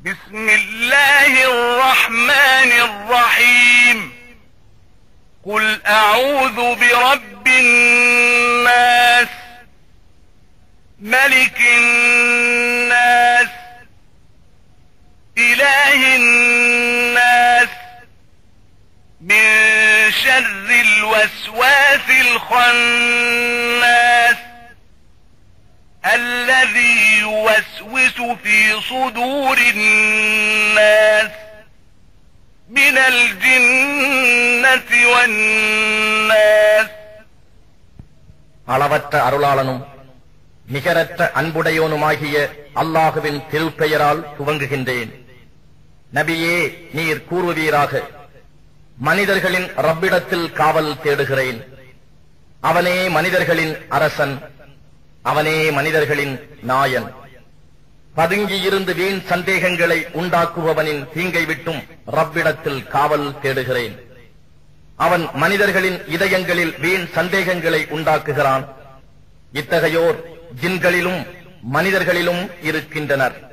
بسم الله الرحمن الرحيم قل أعوذ برب الناس ملك الناس إله الناس من شر الوسواس الخناس الذي يوسوس في صدور الناس من الجنة والناس. அளவற்ற அருளாளனும் நிகரற்ற அன்புடையோனுமாகிய அல்லாஹுவின் திருப்பெயரால் துவங்குகின்றேன். நபியே, நீர் கூறுவீராக, மனிதர்களின் ரப்பிடத்தில் காவல் தேடுகிறேன். அவனே மனிதர்களின் அரசன், அவனே மனிதர்களின் நாயன். பதுங்கியிருந்து வீண் சந்தேகங்களை உண்டாக்குபவனின் தீங்கை விட்டும் ரப்பிடத்தில் காவல் தேடுகிறேன். அவன் மனிதர்களின் இதயங்களில் வீண் சந்தேகங்களை உண்டாக்குகிறான். இத்தகையோர் ஜின்களிலும் மனிதர்களிலும் இருக்கின்றனர்.